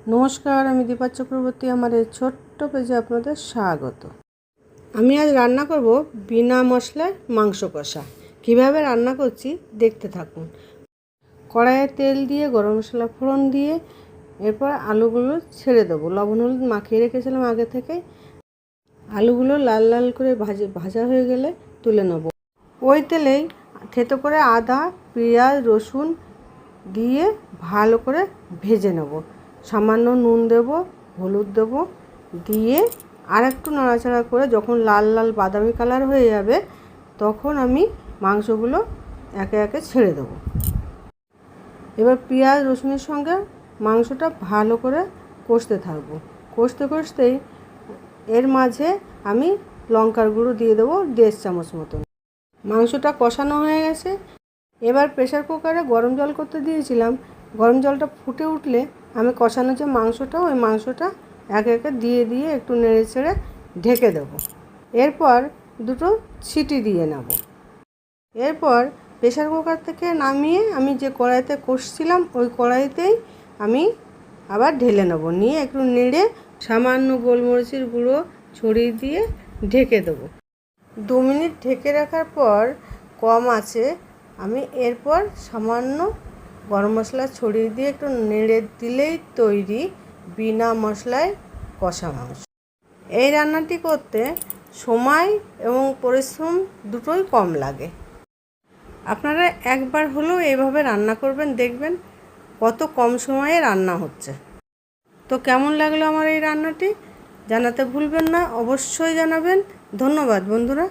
নমস্কার, আমি দীপা চক্রবর্তী। আমার এই ছোট্ট পেজে আপনাদের স্বাগত। আমি আজ রান্না করব বিনা মশলায় মাংস কষা। কিভাবে রান্না করছি দেখতে থাকুন। কড়াইয়ে তেল দিয়ে গরম মশলা ফোড়ন দিয়ে এরপর আলুগুলো ছেড়ে দেবো। লবণ হলুদ মাখিয়ে রেখেছিলাম আগে থেকে। আলুগুলো লাল লাল করে ভাজা হয়ে গেলে তুলে নেব। ওই তেলেই থেতো করে আদা, পেঁয়াজ, রসুন দিয়ে ভালো করে ভেজে নেব। সামান্য নুন দেব, হলুদ দেব, দিয়ে আর একটু নাড়াচাড়া করে যখন লাল লাল বাদামি কালার হয়ে যাবে তখন আমি মাংসগুলো একে একে ছেড়ে দেব। এবার পেঁয়াজ রসুনের সঙ্গে মাংসটা ভালো করে কষতে থাকবো। কষতে কষতেই এর মাঝে আমি লঙ্কার গুঁড়ো দিয়ে দেবো 1.5 চামচ মতন। মাংসটা কষানো হয়ে গেছে। এবার প্রেসার কুকারে গরম জল করতে দিয়েছিলাম। গরম জলটা ফুটে উঠলে আমি কষানো যে মাংসটা, ওই মাংসটা একে একে দিয়ে একটু নেড়ে চেড়ে ঢেকে দেবো। এরপর দুটো সিটি দিয়ে নেব। এরপর প্রেসার কুকার থেকে নামিয়ে আমি যে কড়াইতে কষছিলাম ওই কড়াইতেই আমি আবার ঢেলে নেব। নিয়ে একটু নেড়ে সামান্য গোলমরিচের গুঁড়ো ছড়িয়ে দিয়ে ঢেকে দেবো। 2 মিনিট ঢেকে রাখার পর কম আছে আমি এরপর সামান্য গরম মশলা ছড়িয়ে দিয়ে একটু নেড়ে দিলেই তৈরি বিনা মশলায় কষা মাংস। এই রান্নাটি করতে সময় এবং পরিশ্রম দুটোই কম লাগে। আপনারা একবার হলেও এইভাবে রান্না করবেন, দেখবেন কত কম সময়ে রান্না হচ্ছে। তো কেমন লাগলো আমার এই রান্নাটি জানাতে ভুলবেন না, অবশ্যই জানাবেন। ধন্যবাদ বন্ধুরা।